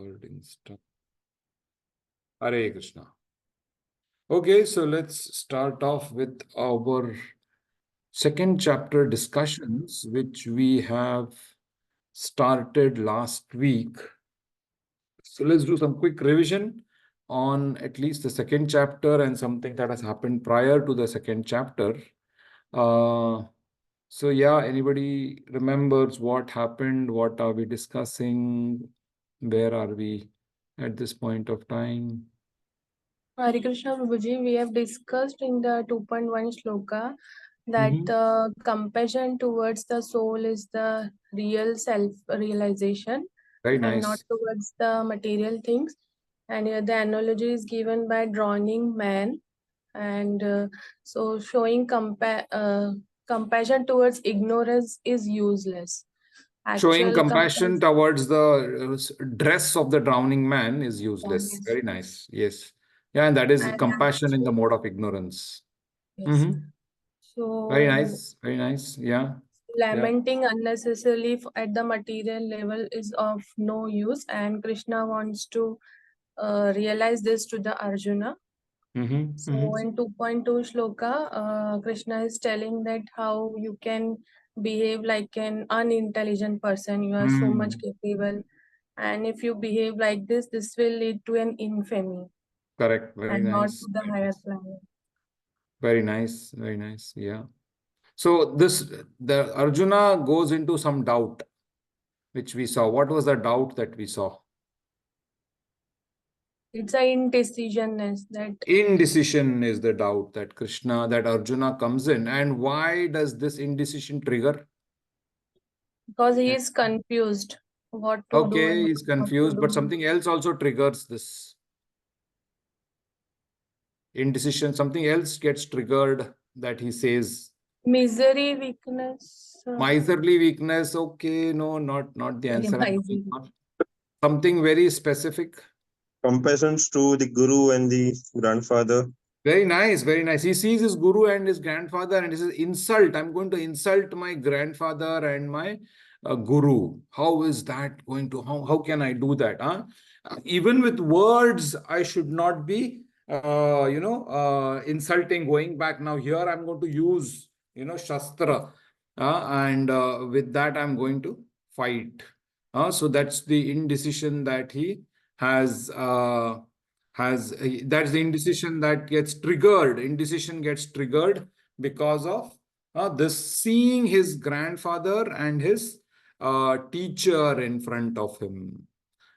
Recording stop. Hare Krishna. Okay, so let's start off with our second chapter discussions, which we have started last week. So let's do some quick revision on at least the second chapter and something that has happened prior to the second chapter. So yeah, anybody remembers what happened? What are we discussing? Where are we at this point of time? Hare Krishna Prabhuji, we have discussed in the 2.1 shloka that compassion towards the soul is the real self-realization Very and not nice. towards the material things. And here the analogy is given by drowning man. And so showing compassion towards ignorance is useless. Showing Actual compassion compassion. towards the dress of the drowning man is useless. Yes. Very nice. Yes. Yeah, and that is And compassion in the actual, mode of ignorance. yes. Mm-hmm. Very So nice. Very nice. Yeah. Yeah. lamenting unnecessarily at the material level is of no use, and Krishna wants to realize this to the Arjuna. Mm-hmm. So Mm-hmm. in 2.2 shloka, Krishna is telling that how you can behave like an unintelligent person. You are so much Mm. capable, and if you behave like this will lead to an infamy Correct. Very and not nice. to the Very higher nice. planet. Very nice. Very nice. Yeah. So the Arjuna goes into some doubt, which we saw. What was the doubt that we saw? It's a indecisionness that Indecision is the doubt that Arjuna comes in. And why does this indecision trigger? because he is confused what to do Okay, and he's what not to confused, but do. something else also triggers this indecision. Something else gets triggered that he says Misery, weakness, miserly weakness. Okay, no, not the answer I'm looking misery. for. Something very specific. Compassions to the guru and the grandfather. Very nice, very nice. He sees his guru and his grandfather and he says, insult. I'm going to insult my grandfather and my guru. How is that going to, how can I do that? Huh? Even with words, I should not be, insulting, going back. Now here I'm going to use, Shastra. And with that, I'm going to fight. So that's the indecision that he has. That's the indecision that gets triggered. Indecision gets triggered because of this seeing his grandfather and his teacher in front of him.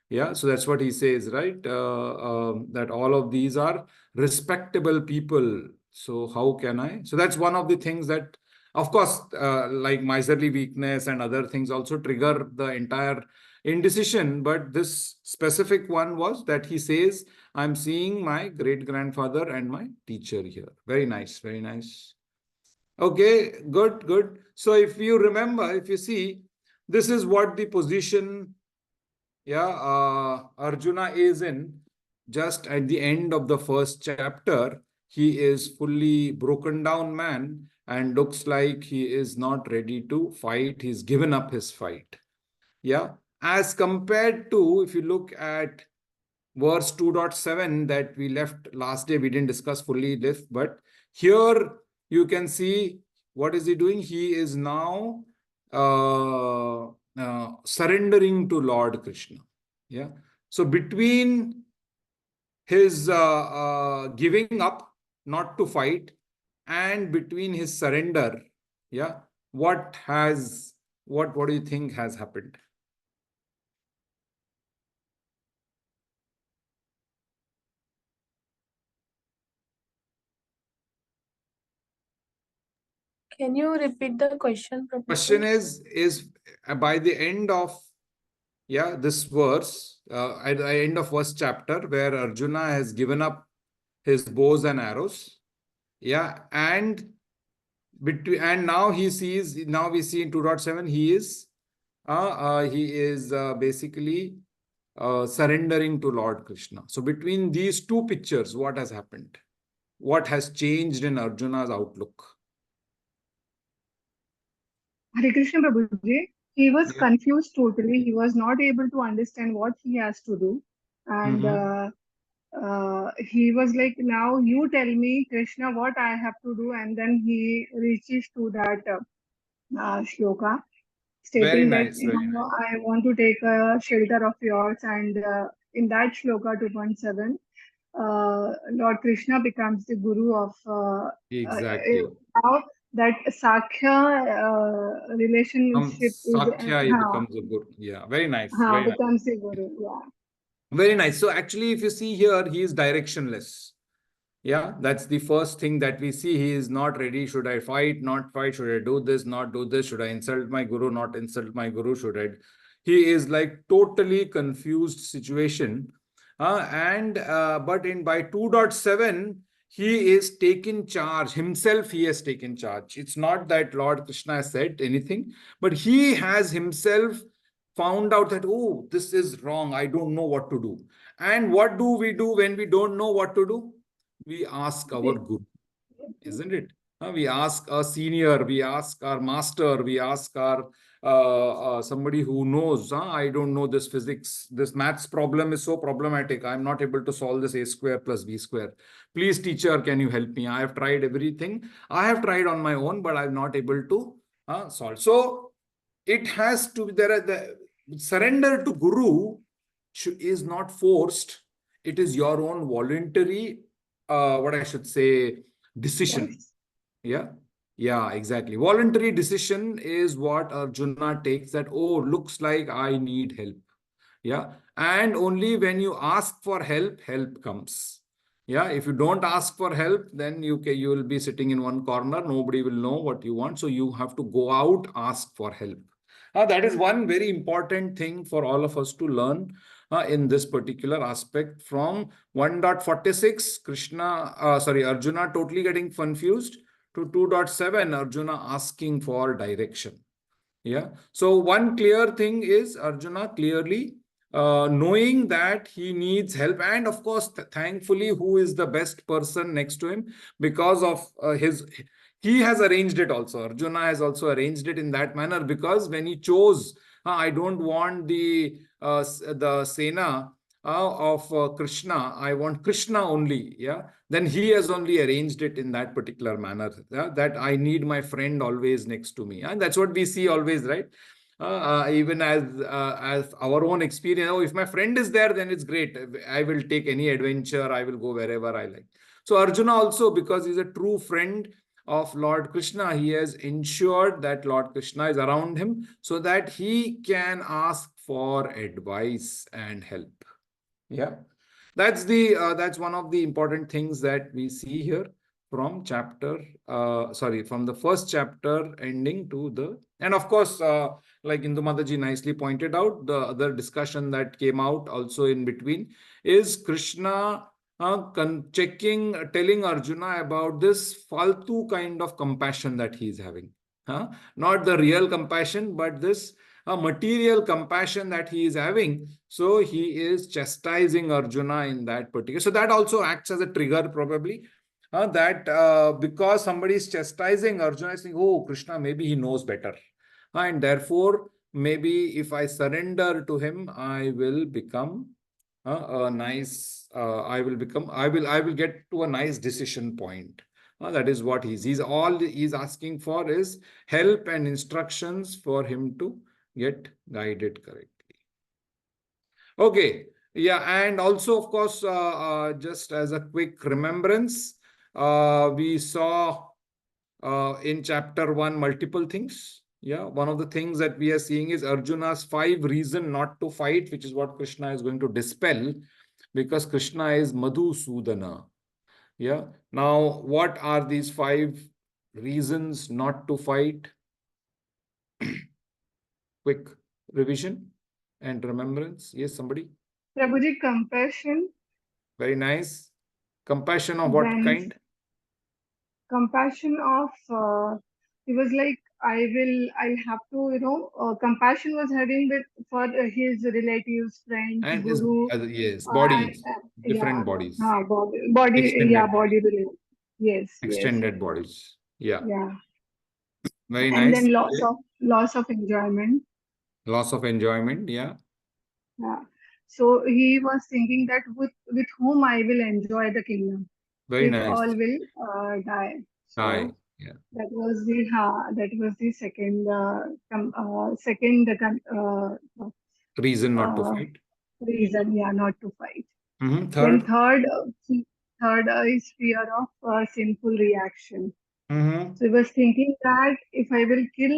Yeah, so that's what he says, right? That all of these are respectable people. So how can I? So that's one of the things that, of course, like miserly weakness and other things also trigger the entire indecision. But this specific one was that he says, I'm seeing my great grandfather and my teacher here. Very nice, very nice. Okay, good, good. So if you remember, if you see, this is what the position, Arjuna is in just at the end of the first chapter. He is fully broken down man and looks like he is not ready to fight. He's given up his fight. Yeah. As compared to, if you look at verse 2.7 that we left last day, we didn't discuss fully this, but here you can see what is he doing? He is now surrendering to Lord Krishna. Yeah. So between his giving up not to fight and between his surrender, yeah, what do you think has happened? Can you repeat the question, Question Professor? is by the end of this verse, at the end of first chapter, where Arjuna has given up his bows and arrows, and between and now he sees, now we see in 2.7 he is basically surrendering to Lord Krishna. So between these two pictures, what has happened? What has changed in Arjuna's outlook? Hare Krishna Prabhuji. he was Yeah. confused totally. He was not able to understand what he has to do. And he was like, now you tell me, Krishna, what I have to do. And then he reaches to that shloka, Very stating that, nice. Very nice. I want to take a shelter of yours. And in that shloka 2.7, Lord Krishna becomes the guru of Exactly. now that Sakhya relationship is Sakhya, he becomes a guru. Yeah. Very nice. Very nice. becomes the guru. Yeah. Very nice. So actually, if you see here, he is directionless. Yeah, that's the first thing that we see. He is not ready. Should I fight? Not fight? Should I do this? Not do this? Should I insult my guru? Not insult my guru? Should I? He is like totally confused situation. And but in by 2.7, he is taken charge himself. He has taken charge. It's not that Lord Krishna has said anything, but he has himself found out that, oh, this is wrong. I don't know what to do. And what do we do when we don't know what to do? We ask our guru, isn't it? We ask a senior, we ask our master, we ask our somebody who knows. I don't know this physics, this maths problem is so problematic. I'm not able to solve this a square plus b square. Please, teacher, can you help me? I have tried everything. I have tried on my own, but I'm not able to solve. So it has to be there. The surrender to guru is not forced. It is your own voluntary, what I should say, decision. Yeah. Yeah, exactly. Voluntary decision is what Arjuna takes, that, oh, looks like I need help. Yeah. And only when you ask for help, help comes. Yeah. If you don't ask for help, then you will be sitting in one corner. Nobody will know what you want. So you have to go out, ask for help. That is one very important thing for all of us to learn in this particular aspect. From 1.46, Arjuna totally getting confused, to 2.7, Arjuna asking for direction. Yeah. So one clear thing is Arjuna clearly knowing that he needs help. And of course, thankfully, who is the best person next to him, because of he has arranged it also. Arjuna has also arranged it in that manner, because when he chose, I don't want the Sena of Krishna, I want Krishna only. Yeah. Then he has only arranged it in that particular manner, that I need my friend always next to me. And that's what we see always, right? Even as our own experience, oh, if my friend is there, then it's great. I will take any adventure. I will go wherever I like. So Arjuna also, because he's a true friend of Lord Krishna, he has ensured that Lord Krishna is around him so that he can ask for advice and help. Yeah, that's one of the important things that we see here from from the first chapter ending to the, and of course, like Indu Mataji nicely pointed out, the other discussion that came out also in between is Krishna telling Arjuna about this faltu kind of compassion that he is having. Not the real compassion, but this material compassion that he is having. So he is chastising Arjuna in that particular. So that also acts as a trigger, probably. That because somebody is chastising Arjuna, is saying, oh, Krishna, maybe he knows better. And therefore, maybe if I surrender to him, I will become a nice, I will get to a nice decision point. That is what he's asking for is help and instructions for him to get guided correctly. Okay. Yeah. And also, of course, just as a quick remembrance, we saw in chapter 1 multiple things. Yeah. One of the things that we are seeing is Arjuna's 5 reasons not to fight, which is what Krishna is going to dispel, because Krishna is Madhusudana. Yeah. Now, what are these 5 reasons not to fight? Quick revision and remembrance. Yes, somebody? Prabhuji, compassion, Very nice. Compassion of what then kind? compassion of, he was like, I'll have to, compassion was having with for his relatives, friends, And is guru, yes, and bodies, yeah, different bodies, body, yeah, extended body bodies, related. Yes, yes, extended bodies. Yeah, yeah. very And nice. then Okay. loss of enjoyment. Loss of enjoyment. Yeah. Yeah. So he was thinking that with whom I will enjoy the kingdom Very if nice. all will die. Hi. So Yeah. that was the second Reason not to uh, fight. reason, yeah, not to fight. Then Third. third is fear of sinful reaction. Mm-hmm. So he was thinking that if I will kill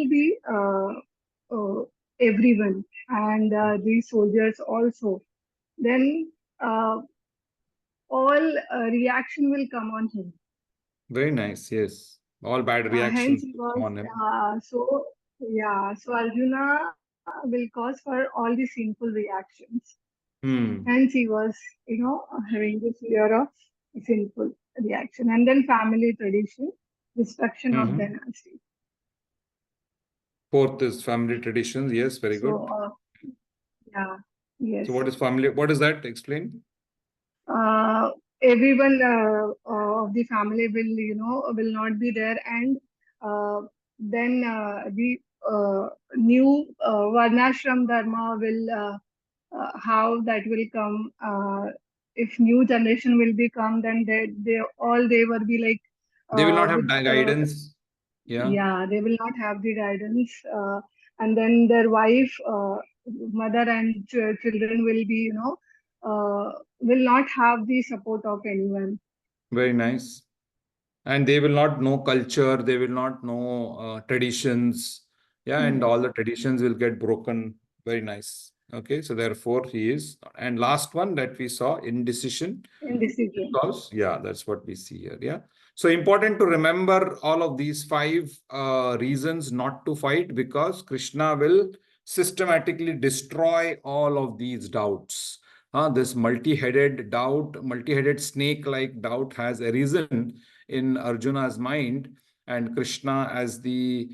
everyone and the soldiers also, then uh, all reaction will come on him. Very nice. Yes. All bad Hence reactions he come was on him. so Arjuna will cause for all the sinful reactions. Hmm. Hence he was having the fear of sinful reaction. And then family tradition, destruction of Mm-hmm. dynasty. Fourth is family traditions. Yes. Very So good. yeah, So yes. what is family? What is that? Explain. uh, Everyone of the family will will not be there, and uh, then the new varnashram dharma will how that will come. If new generation will become, then they will be like They will not have with guidance. Yeah. yeah, they will not have the guidance, and then their wife, mother and children will be will not have the support of anyone. Very nice. And they will not know culture. They will not know traditions. Yeah. And Yes, all the traditions will get broken. Very nice. Okay. So therefore he is. And last one that we saw, indecision. indecision. Because, yeah, that's what we see here. Yeah. So important to remember all of these five reasons not to fight, because Krishna will systematically destroy all of these doubts. This multi-headed doubt, multi-headed snake-like doubt has arisen in Arjuna's mind, and Krishna, as the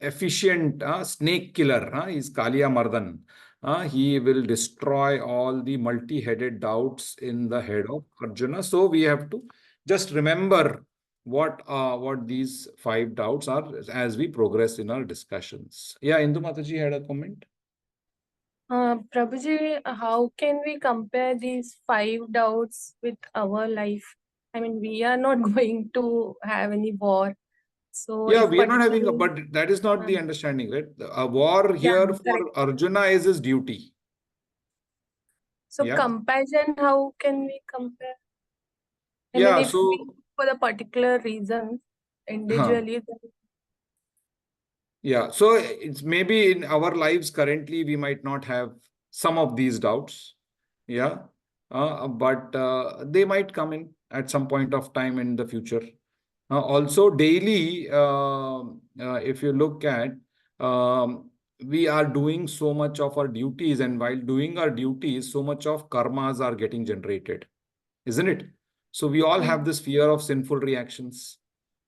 efficient snake killer, is Kaliya Mardan. He will destroy all the multi-headed doubts in the head of Arjuna. So we have to just remember what these five doubts are as we progress in our discussions. Yeah, Indu Mataji had a comment. Prabhuji, how can we compare these five doubts with our life? I mean, we are not going to have any war. So Yeah, if we are not having, particularly, but that is not uh, the understanding, right? A war yeah, here correct. for Arjuna is his duty. So Yeah. compassion, how can we compare? I mean, Yeah. if we So, for the particular reasons huh. individually, then Yeah, so it's maybe in our lives currently we might not have some of these doubts, yeah, but they might come in at some point of time in the future. Also, daily, if you look at, um, we are doing so much of our duties, and while doing our duties, so much of karmas are getting generated, isn't it? So we all have mm, this fear of sinful reactions.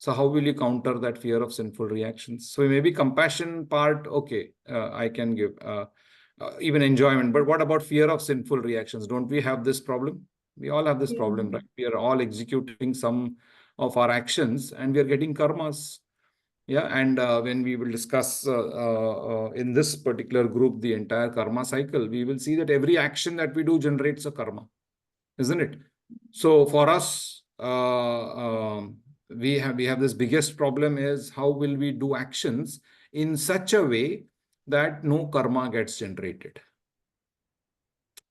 So how will you counter that fear of sinful reactions? So maybe compassion part, okay, I can give even enjoyment. But what about fear of sinful reactions? Don't we have this problem? We all have this yeah. problem, right? We are all executing some of our actions, and we are getting karmas. Yeah, and when we will discuss in this particular group the entire karma cycle, we will see that every action that we do generates a karma, isn't it? So for us, we have this biggest problem is how will we do actions in such a way that no karma gets generated,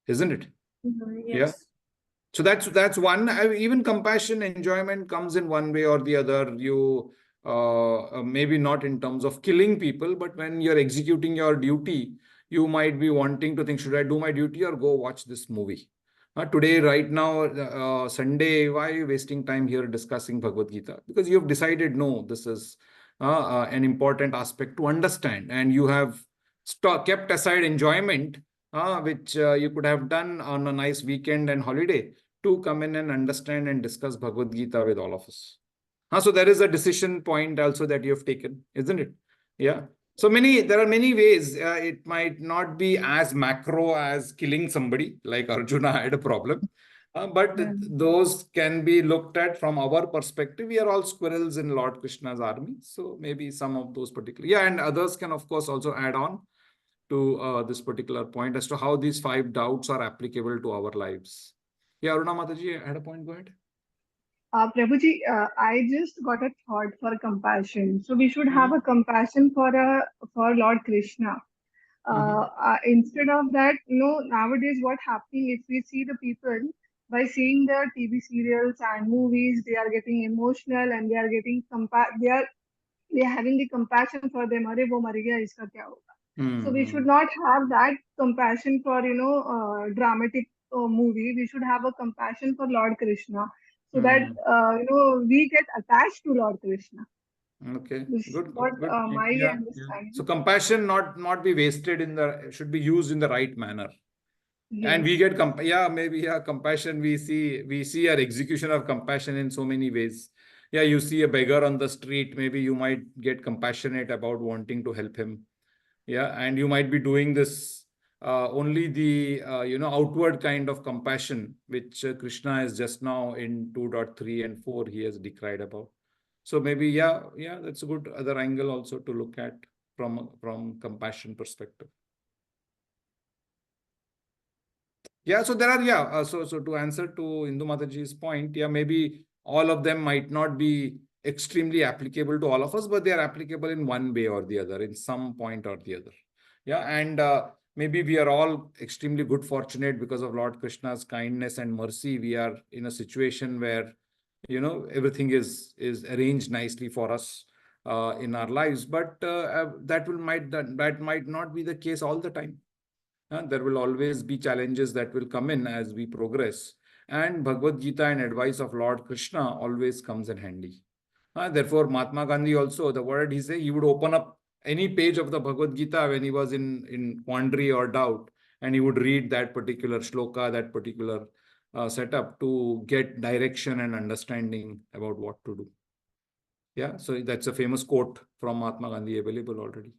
isn't it? Yeah. Yes. So that's one. Even compassion, enjoyment comes in one way or the other. You maybe not in terms of killing people, but when you're executing your duty, you might be wanting to think, should I do my duty or go watch this movie? Today, right now, Sunday, why are you wasting time here discussing Bhagavad Gita? Because you have decided, no, this is an important aspect to understand, and you have kept aside enjoyment, which you could have done on a nice weekend and holiday, to come in and understand and discuss Bhagavad Gita with all of us. So there is a decision point also that you have taken, isn't it? Yeah. So there are many ways. It might not be as macro as killing somebody, like Arjuna had a problem. But Mm. those can be looked at from our perspective. We are all squirrels in Lord Krishna's army. So maybe some of those particular. Yeah, and others can, of course, also add on. to this particular point as to how these 5 doubts are applicable to our lives. Yeah, Aruna Mataji had a point. Go ahead. Prabhuji, I just got a thought for compassion. So we should have Mhm. a compassion for Lord Krishna. Mhm. Instead of that, nowadays what happening if we see the people by seeing the TV serials and movies, they are getting emotional and they are getting they are having the compassion for them. Arey wo mar gaya, iska kya hoga? So we should Mhm. not have that compassion for dramatic movie. We should have a compassion for Lord Krishna, so that Mhm. we get attached to Lord Krishna. Okay, This is good, what good point. my Yeah, yeah. So understanding. compassion not be wasted in the should be used in the right manner. And we Yes. get maybe compassion. We see our execution of compassion in so many ways. Yeah, you see a beggar on the street, maybe you might get compassionate about wanting to help him. Yeah, and you might be doing this only the outward kind of compassion which Krishna is just now in 2.3 and 4 he has decried about. So maybe yeah, that's a good other angle also to look at from compassion perspective. Yeah, so there are, so to answer to Indu Mataji's point, yeah, maybe all of them might not be extremely applicable to all of us, but they are applicable in one way or the other, in some point or the other. Yeah, and maybe we are all extremely good fortunate because of Lord Krishna's kindness and mercy. We are in a situation where, everything is arranged nicely for us in our lives, but that might not be the case all the time. There will always be challenges that will come in as we progress. And Bhagavad Gita and advice of Lord Krishna always comes in handy. Therefore, Mahatma Gandhi also, the word he said, he would open up any page of the Bhagavad Gita when he was in quandary or doubt, and he would read that particular shloka, that particular setup to get direction and understanding about what to do. Yeah, so that's a famous quote from Mahatma Gandhi available already.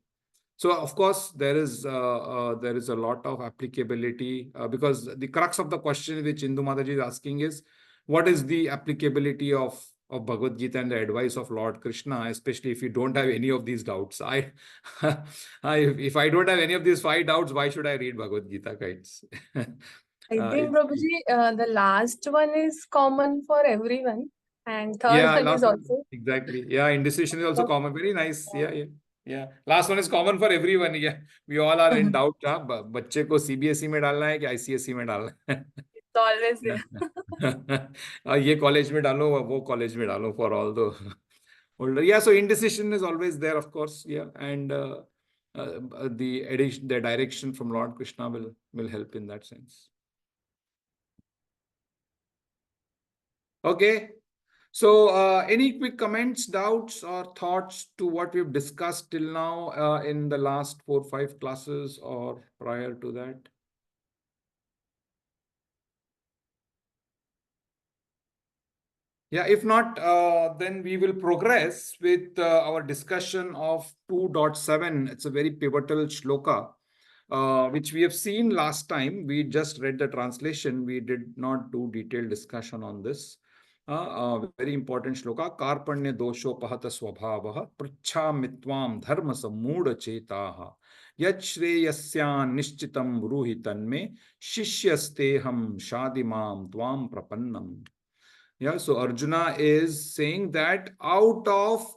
So of course there is a lot of applicability because the crux of the question which Indu Mataji is asking is what is the applicability of Bhagavad Gita and the advice of Lord Krishna, especially if you don't have any of these doubts. If I don't have any of these 5 doubts, why should I read Bhagavad Gita, guys? I think, It's Prabhuji, the last one is common for everyone, and third yeah, one is last one. also. Exactly. Yeah, indecision is also common. Very nice. Yeah, yeah. Yeah. Last one is common for everyone. Yeah. We all are in doubt. हाँ, बच्चे को CBSE में डालना है कि ICSE में डालना है? It's always there. ये कॉलेज में डालो वो कॉलेज में डालो for all the older. Yeah, so indecision is always there, of course. Yeah, and the direction from Lord Krishna will help in that sense. Okay. So, any quick comments, doubts, or thoughts to what we've discussed till now in the last 4-5 classes or prior to that? Yeah, if not, then we will progress with our discussion of 2.7. It's a very pivotal shloka, which we have seen last time. We just read the translation. We did not do detailed discussion on this. Very important shloka. Karpanya dosho pahata swabhavaha prachhamitvam dharma sammood chetaha yat shreyasyan nishchitam bruhi tanme shishyasteham shadimam tvam prapannam. Yeah, so Arjuna is saying that out of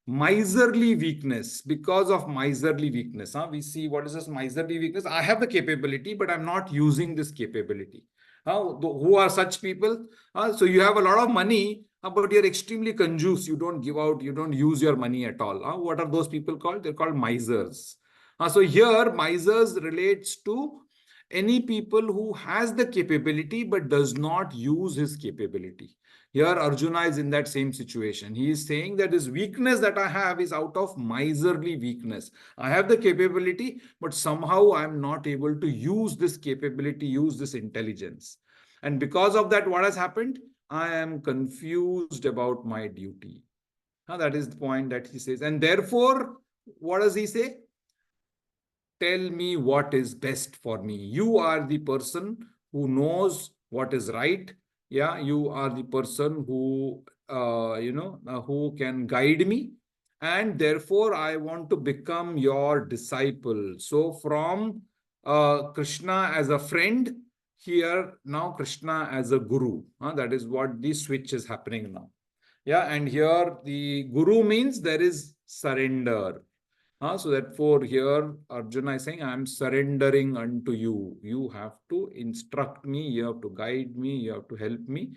miserly weakness, because of miserly weakness, we see what is this miserly weakness? I have the capability, but I'm not using this capability. Who are such people? So you have a lot of money, but you're extremely conjuice. You don't give out, you don't use your money at all. What are those people called? They're called misers. So here, misers relates to any people who has the capability but does not use his capability. Here, Arjuna is in that same situation. He is saying that this weakness that I have is out of miserly weakness. I have the capability, but somehow I am not able to use this capability, use this intelligence. And because of that, what has happened? I am confused about my duty. That is the point that he says. And therefore, what does he say? Tell me what is best for me. You are the person who knows what is right. Yeah, you are the person who who can guide me, and therefore I want to become your disciple. So from Krishna as a friend, here now Krishna as a guru. That is what the switch is happening now. Yeah, and here the guru means there is surrender. So therefore here Arjuna is saying, I am surrendering unto you. You have to instruct me, you have to guide me, you have to help me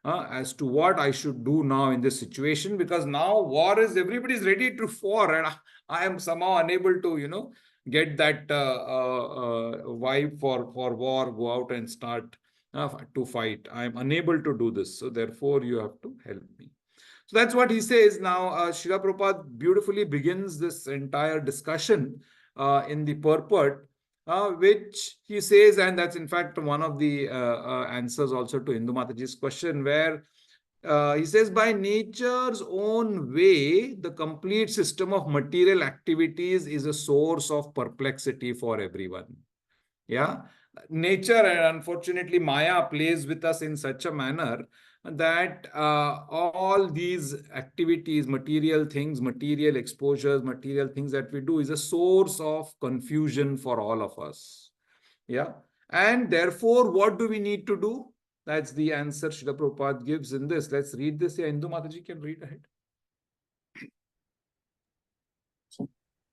as to what I should do now in this situation, because now war is, everybody is ready to war, and I am somehow unable to, get that vibe for war, go out and start to fight. I am unable to do this. So therefore you have to help me. So that's what he says. Now, Srila Prabhupada beautifully begins this entire discussion in the purport, which he says, and that's in fact one of the answers also to Indu Mataji's question, where he says, by nature's own way, the complete system of material activities is a source of perplexity for everyone. Yeah, nature, and unfortunately Maya, plays with us in such a manner that all these activities, material things, material exposures, material things that we do is a source of confusion for all of us. Yeah, and therefore what do we need to do? That's the answer Srila Prabhupada gives in this. Let's read this. Yeah, Indu Mataji can read ahead.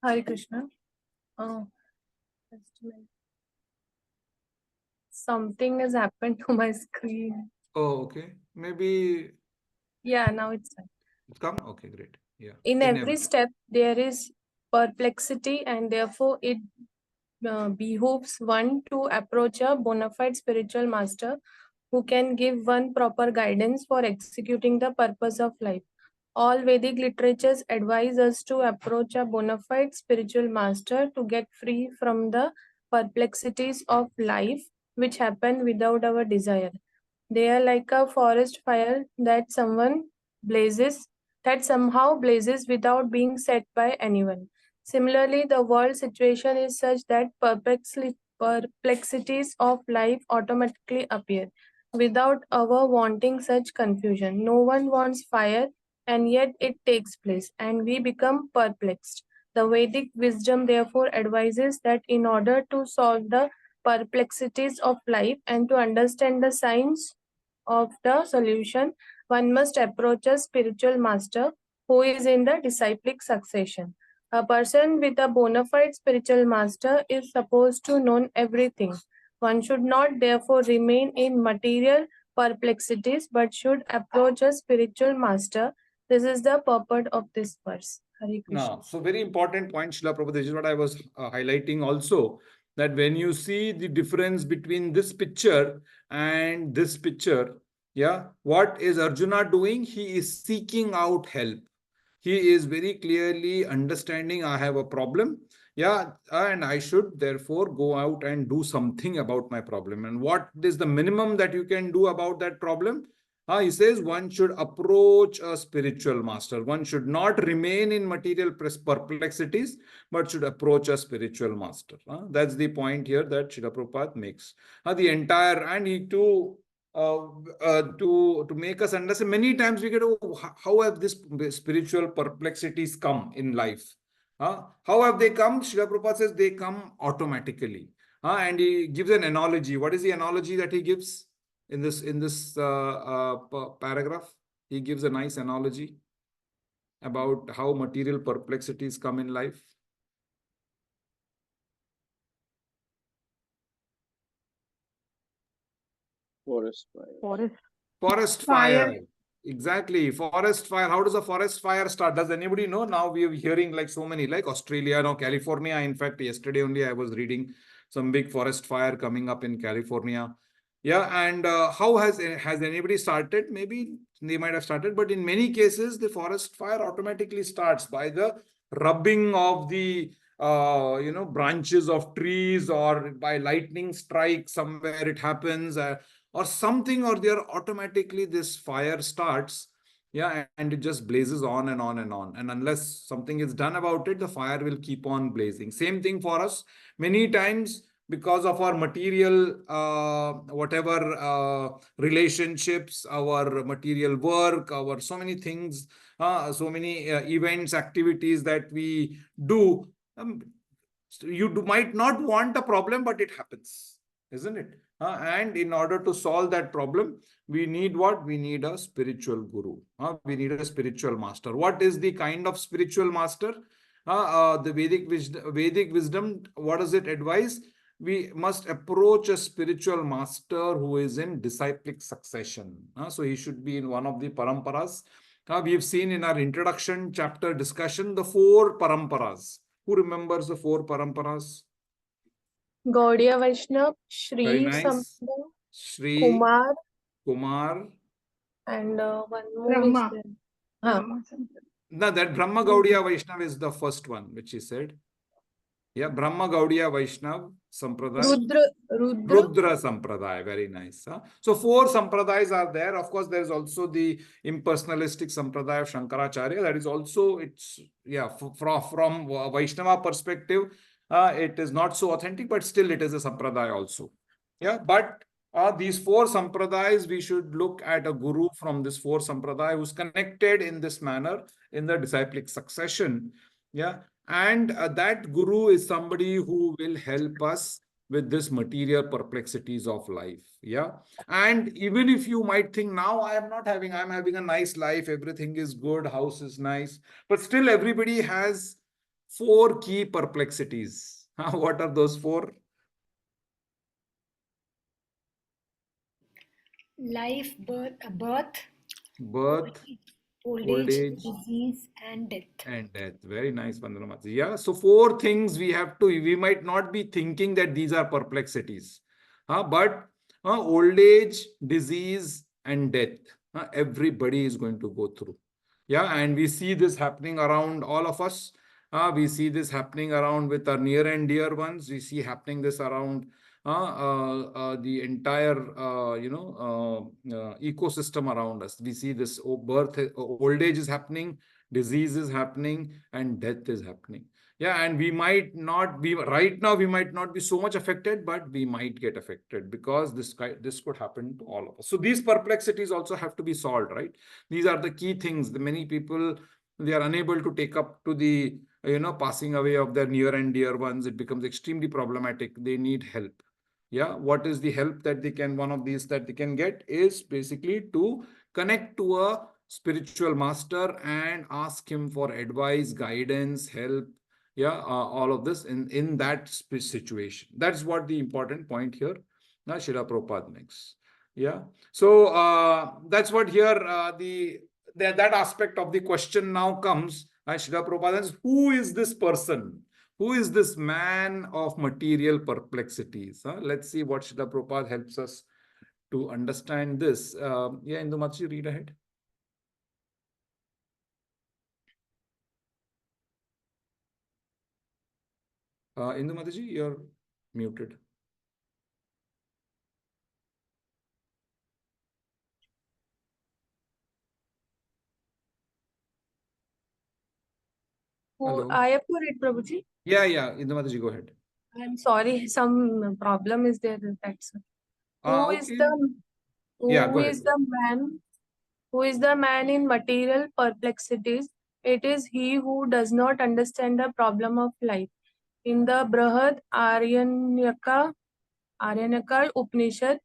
Hare Krishna. Oh, just a minute. Something has happened to my screen. Oh, okay. Maybe Yeah, now it's fine. it's come. Okay, great. Yeah. In every step, there is perplexity, and therefore it behooves one to approach a bona fide spiritual master who can give one proper guidance for executing the purpose of life. All Vedic literatures advise us to approach a bona fide spiritual master to get free from the perplexities of life which happen without our desire. They are like a forest fire that somehow blazes without being set by anyone. Similarly, the world situation is such that perplexities of life automatically appear without our wanting such confusion. No one wants fire, and yet it takes place, and we become perplexed. The Vedic wisdom therefore advises that in order to solve the perplexities of life and to understand the science of the solution, one must approach a spiritual master who is in the disciplic succession. A person with a bona fide spiritual master is supposed to know everything. One should not therefore remain in material perplexities but should approach a spiritual master. This is the purport of this verse. Hare Krishna. No, so very important point, Srila Prabhupada. This is what I was highlighting also, that when you see the difference between this picture and this picture, yeah, what is Arjuna doing? He is seeking out help. He is very clearly understanding, I have a problem, yeah, and I should therefore go out and do something about my problem. And what is the minimum that you can do about that problem? He says one should approach a spiritual master. One should not remain in material perplexities, but should approach a spiritual master. That's the point here that Srila Prabhupada makes. The entire, and he too, to make us understand, many times we get, oh, how have this spiritual perplexities come in life? How have they come? Srila Prabhupada says they come automatically. And he gives an analogy. What is the analogy that he gives in this paragraph? He gives a nice analogy about how material perplexities come in life. Forest fire. Forest fire. Exactly. Forest fire. How does a forest fire start? Does anybody know? Now we are hearing like so many, like Australia, now California. In fact, yesterday only I was reading some big forest fire coming up in California. Yeah. And how has anybody started? Maybe they might have started, but in many cases, the forest fire automatically starts by the rubbing of the branches of trees, or by lightning strike somewhere it happens, or something or the other. Automatically this fire starts, yeah, and it just blazes on and on and on, and unless something is done about it, the fire will keep on blazing. Same thing for us. Many times because of our material, whatever relationships, our material work, our so many things, so many events, activities that we do. You might not want a problem, but it happens, isn't it? And in order to solve that problem, we need what? We need a spiritual guru. We need a spiritual master. What is the kind of spiritual master? The Vedic wisdom, what does it advise? We must approach a spiritual master who is in disciplic succession. So he should be in one of the paramparas. We have seen in our introduction chapter discussion the 4 paramparas. Who remembers the 4 paramparas? Gaudiya Vaishnav, Very Shri nice. something, Shri, Kumar, Kumar. and one more is Brahma. there. Huh. Brahma something. No, that Brahma Gaudiya Vaishnav is the first one, which he said. Yeah, Brahma Gaudiya Vaishnav Sampradaya. Rudra. Rudra Sampradaya, very nice. So 4 Sampradayas are there. Of course, there is also the impersonalistic Sampradaya of Shankaracharya. That is also, it's, yeah, from Vaishnava perspective, it is not so authentic, but still it is a Sampradaya also. Yeah, but these 4 Sampradayas, we should look at a guru from this 4 Sampradaya who's connected in this manner in the disciplic succession. Yeah, and that guru is somebody who will help us with this material perplexities of life. Yeah, and even if you might think now I'm having a nice life, everything is good, house is nice, but still everybody has 4 key perplexities. What are those 4? Life, birth, Birth, old old age, age, disease, and death. and death. Very nice, Vandana Mataji. Yeah, so 4 things we might not be thinking that these are perplexities, but old age, disease, and death, everybody is going to go through. Yeah, and we see this happening around all of us. We see this happening around with our near and dear ones. We see happening this around the entire ecosystem around us. We see this old age is happening, disease is happening, and death is happening. Yeah, and we might not be right now, we might not be so much affected, but we might get affected because this could happen to all of us. So these perplexities also have to be solved, right? These are the key things. The many people, they are unable to take up to the passing away of their near and dear ones. It becomes extremely problematic. They need help. Yeah, what is the help that they can, one of these that they can get is basically to connect to a spiritual master and ask him for advice, guidance, help. Yeah, all of this in that situation. That's what the important point here. Now, Srila Prabhupada makes. Yeah, so that's what here that aspect of the question now comes. Srila Prabhupada says, who is this person? Who is this man of material perplexities? Let's see what Srila Prabhupada helps us to understand this. Yeah, Indumachi, read ahead. Indumataji, you're muted. Hello. I have to read, Prabhuji. Yeah, Indumataji, go ahead. I'm sorry, some problem is there. That's who is Okay. the Yeah, go who ahead. is the man? Who is the man in material perplexities? It is he who does not understand the problem of life. In the Brahad Aryanyaka Upanishad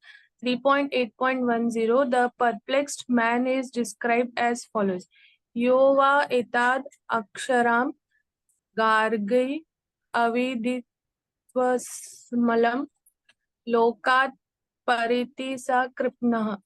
3.8.10, the perplexed man is described as follows: Yova etad aksharam gargai aviditvasmalam lokat pariti sa kripnaha.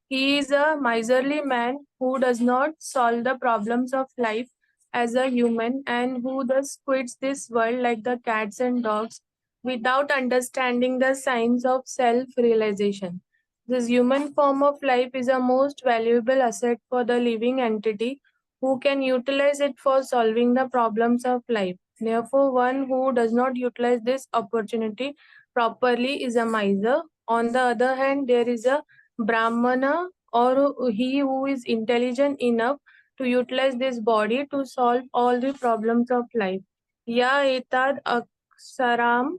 He is a miserly man who does not solve the problems of life as a human and who thus quits this world like the cats and dogs without understanding the signs of self-realization. This human form of life is a most valuable asset for the living entity who can utilize it for solving the problems of life. Therefore, one who does not utilize this opportunity properly is a miser. On the other hand, there is a Brahmana or he who is intelligent enough to utilize this body to solve all the problems of life. Ya etad aksaram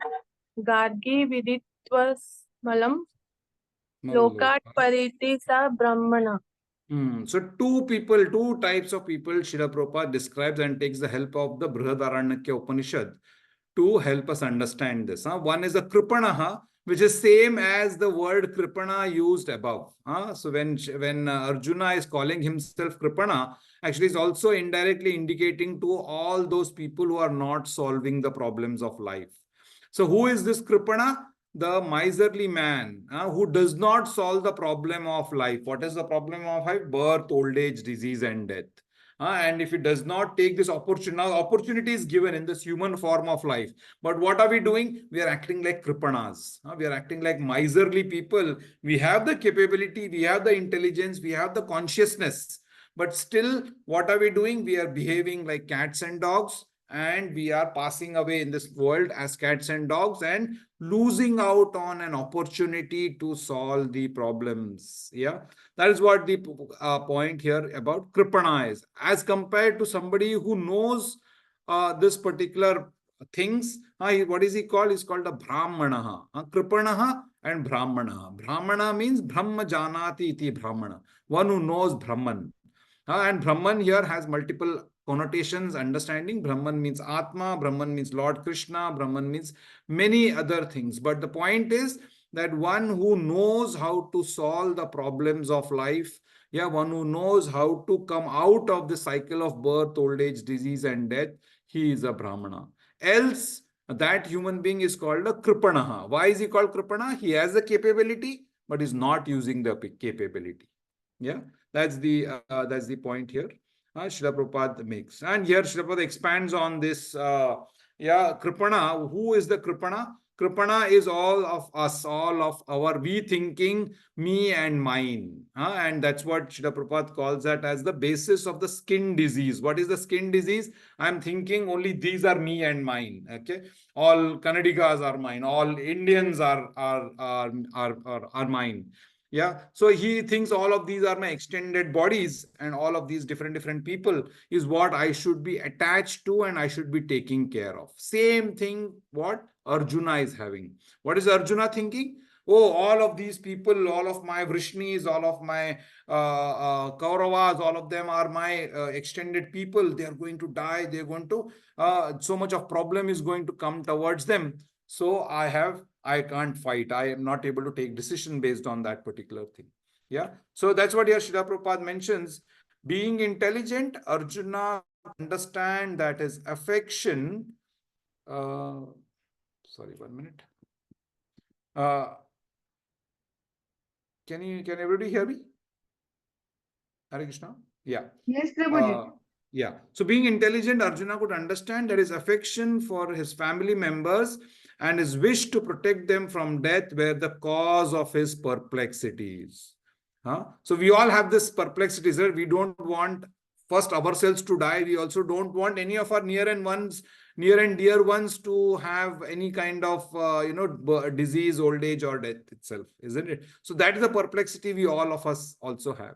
Gargi viditwas malam lokat Maloka. pariti sa brahmana. So two types of people Srila Prabhupada describes and takes the help of the Brihadaranyaka Upanishad to help us understand this. One is the Kripanaha, which is same as the word Kripana used above. So when Arjuna is calling himself Kripana, actually is also indirectly indicating to all those people who are not solving the problems of life. So who is this Kripana? The miserly man who does not solve the problem of life. What is the problem of life? Birth, old age, disease, and death. And if it does not take this opportunity, now opportunity is given in this human form of life. But what are we doing? We are acting like kripanas. We are acting like miserly people. We have the capability, we have the intelligence, we have the consciousness. But still, what are we doing? We are behaving like cats and dogs, and we are passing away in this world as cats and dogs and losing out on an opportunity to solve the problems. Yeah, that is what the point here about Kripana is, as compared to somebody who knows this particular things. What is he called? He's called a Brahmanaha. Kripanaha and Brahmanaha. Brahmana means Brahma Janati iti Brahmana, one who knows Brahman. And Brahman here has multiple connotations, understanding. Brahman means Atma, Brahman means Lord Krishna, Brahman means many other things. But the point is that one who knows how to solve the problems of life, yeah, one who knows how to come out of the cycle of birth, old age, disease, and death, he is a Brahmana. Else, that human being is called a Kripanaha. Why is he called Kripana? He has the capability, but is not using the capability. Yeah, that's the point here. Srila Prabhupada makes. And here Srila Prabhupada expands on this. Kripana. Who is the Kripana? Kripana is all of us, all of our we thinking, me and mine. And that's what Srila Prabhupada calls that as the basis of the skin disease. What is the skin disease? I'm thinking only these are me and mine. Okay. All Kannadigas are mine. All Indians are mine. Yeah, so he thinks all of these are my extended bodies, and all of these different people is what I should be attached to and I should be taking care of. Same thing what Arjuna is having. What is Arjuna thinking? Oh, all of these people, all of my Vrishnis, all of my Kauravas, all of them are my extended people. They are going to die. They are going to, so much of problem is going to come towards them. So I can't fight. I am not able to take decision based on that particular thing. Yeah. So that's what here Srila Prabhupada mentions. Being intelligent, Arjuna understand that his affection. Sorry, 1 minute. Can everybody hear me? Hare Krishna. Yeah. Yes, Prabhuji. Yeah. So being intelligent, Arjuna could understand that his affection for his family members and his wish to protect them from death were the cause of his perplexities. So we all have this perplexities. Right? We don't want first ourselves to die. We also don't want any of our near and dear ones to have any kind of disease, old age, or death itself, isn't it? So that is the perplexity we all of us also have.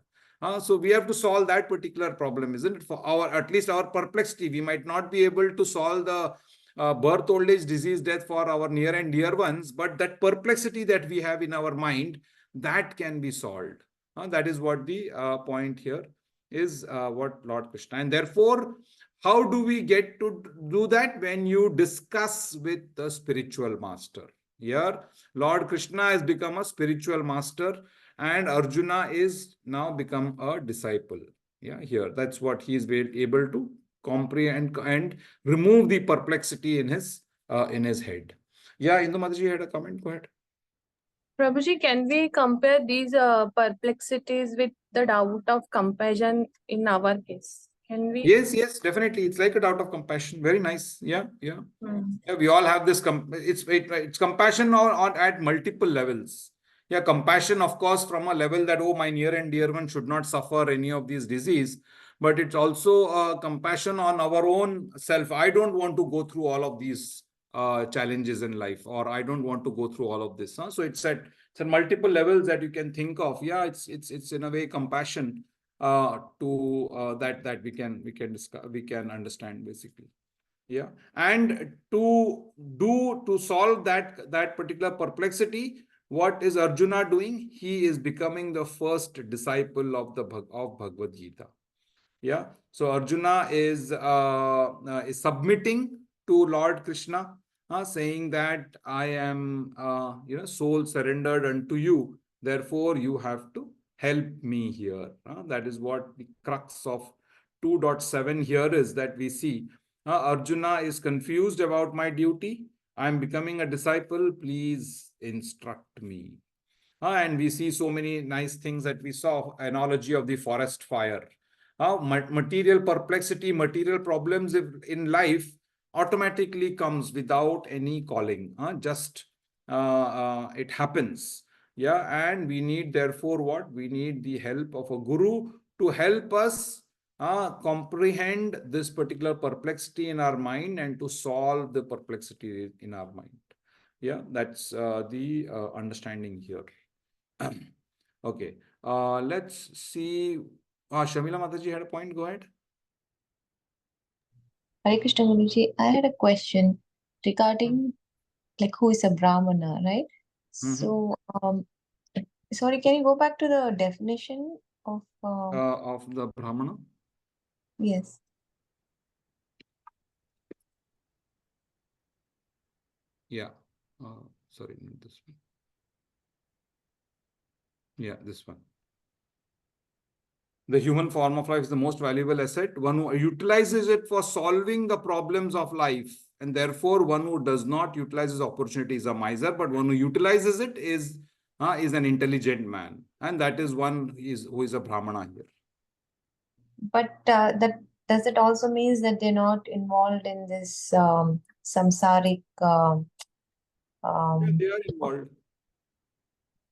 So we have to solve that particular problem, isn't it? For at least our perplexity, we might not be able to solve the birth, old age, disease, death for our near and dear ones, but that perplexity that we have in our mind, that can be solved. That is what the point here is, what Lord Krishna. And therefore, how do we get to do that? When you discuss with the spiritual master. Here, Lord Krishna has become a spiritual master, and Arjuna is now become a disciple. Yeah, here that's what he is able to comprehend and remove the perplexity in his head. Yeah, Indu Mataji had a comment. Go ahead. Prabhuji, can we compare these perplexities with the doubt of compassion in our case? Can we? Yes, definitely. It's like a doubt of compassion. Very nice. Yeah. Yeah, we all have this. It's compassion on at multiple levels. Yeah, compassion, of course, from a level that, oh, my near and dear one should not suffer any of these disease. But it's also compassion on our own self. I don't want to go through all of these challenges in life, or I don't want to go through all of this. So it's at multiple levels that you can think of. Yeah, it's in a way compassion that we can understand basically. Yeah, and to solve that particular perplexity, what is Arjuna doing? He is becoming the first disciple of of Bhagavad Gita. Yeah, so Arjuna is submitting to Lord Krishna, saying that I am soul surrendered unto you. Therefore, you have to help me here. That is what the crux of 2.7 here is, that we see Arjuna is confused about my duty. I am becoming a disciple. Please instruct me. And we see so many nice things that we saw. Analogy of the forest fire. Material perplexity, material problems in life automatically comes without any calling. Just it happens. Yeah, and we need therefore what? We need the help of a guru to help us comprehend this particular perplexity in our mind and to solve the perplexity in our mind. Yeah, that's the understanding here. Okay, let's see. Shamila Mataji had a point. Go ahead. Hare Krishna Guruji, I had a question regarding like who is a Brahmana, right? So, sorry, can you go back to the definition of Of the Brahmana. yes. Yeah. Sorry, not this one. Yeah, this one. The human form of life is the most valuable asset. One who utilizes it for solving the problems of life, and therefore one who does not utilize his opportunity is a miser. But one who utilizes it is an intelligent man, and that is one who is a Brahmana here. But that does it also means that they're not involved in this samsaric Yeah, they are involved.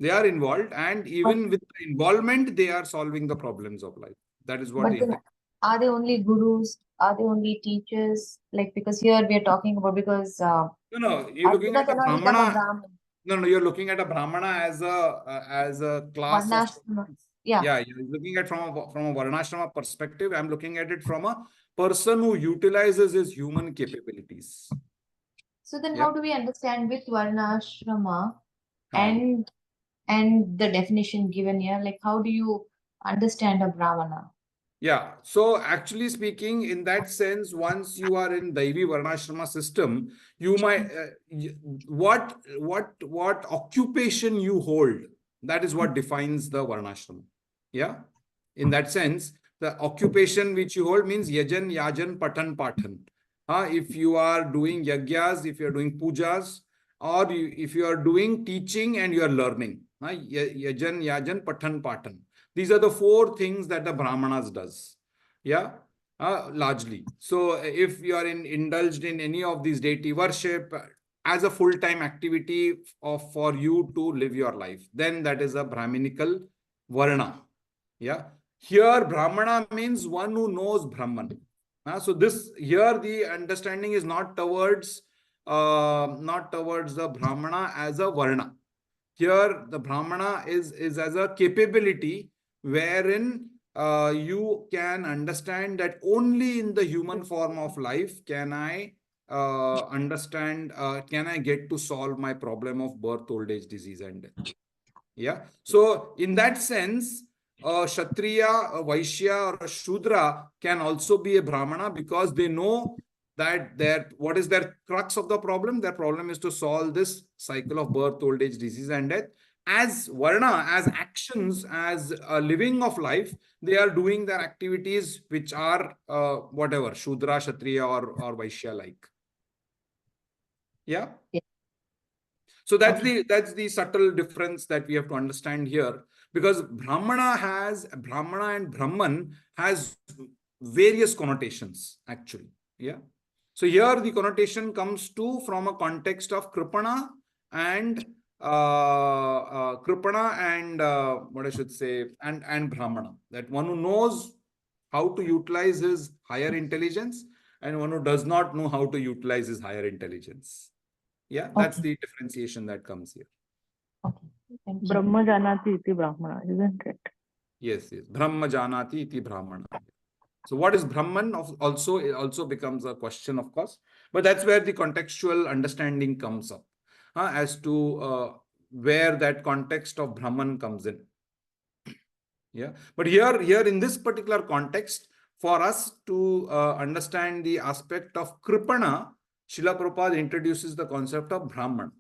They are involved, and even with the involvement, they are solving the problems of life. That is what but then are they only gurus? Are they only teachers? Like because here we are talking about because No, you're looking Arjuna at a cannot become a Brahmana. Brahmin. No, you're looking at a Brahmana as a class of. Varnashrama. Yeah. Yeah, you're looking at from a Varnashrama perspective. I'm looking at it from a person who utilizes his human capabilities. So then Yeah. how do we understand with Varnashrama Huh. and the definition given here? Like how do you understand a Brahmana? Yeah. So actually speaking, in that sense, once you are in Daivi Varnashrama system, you might what occupation you hold, that is what defines the Varnashrama. Yeah. In that sense, the occupation which you hold means yajan, yajan, patan, patan. If you are doing yagyas, if you are doing pujas, or if you are doing teaching and you are learning, yajan, yajan, patan, patan. These are the four things that the Brahmanas does. Yeah, largely. So if you are indulged in any of these deity worship as a full-time activity for you to live your life, then that is a Brahminical Varna. Yeah. Here, Brahmana means one who knows Brahman. So this here the understanding is not towards the Brahmana as a Varna. Here, the Brahmana is as a capability wherein you can understand that only in the human form of life can I can I get to solve my problem of birth, old age, disease, and death. Yeah. So in that sense, a Kshatriya, a Vaishya, or a Shudra can also be a Brahmana because they know that what is their crux of the problem? Their problem is to solve this cycle of birth, old age, disease, and death. As Varna, as actions, as a living of life, they are doing their activities which are whatever, Shudra, Kshatriya, or Vaishya like. Yeah. So that's the subtle difference that we have to understand here, because Brahmana and Brahman has various connotations actually. Yeah. So here the connotation comes from a context of Kripana and what I should say and Brahmana, that one who knows how to utilize his higher intelligence and one who does not know how to utilize his higher intelligence. Yeah, that's the differentiation that comes here. Okay. Thank you. Brahma Janati iti Brahmana, isn't it? Yes. Brahma Janati iti Brahmana. So what is Brahman also, it also becomes a question, of course, but that's where the contextual understanding comes up, as to where that context of Brahman comes in. Yeah, but here in this particular context, for us to understand the aspect of Kripana, Srila Prabhupada introduces the concept of Brahman,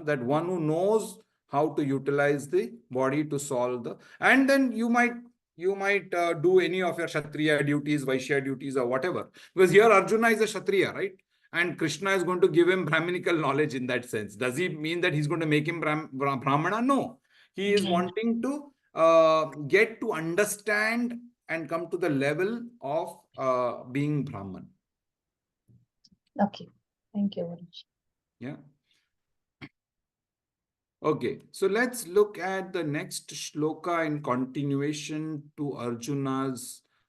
that one who knows how to utilize the body to solve the, and then you might do any of your Kshatriya duties, Vaishya duties, or whatever, because here Arjuna is a Kshatriya, right? And Krishna is going to give him Brahminical knowledge in that sense. Does he mean that he's going to make him Brahmana? No, he is wanting to get to understand and come to the level of being Brahman. Okay. Thank you very much. Yeah. Okay, so let's look at the next shloka in continuation to Arjuna's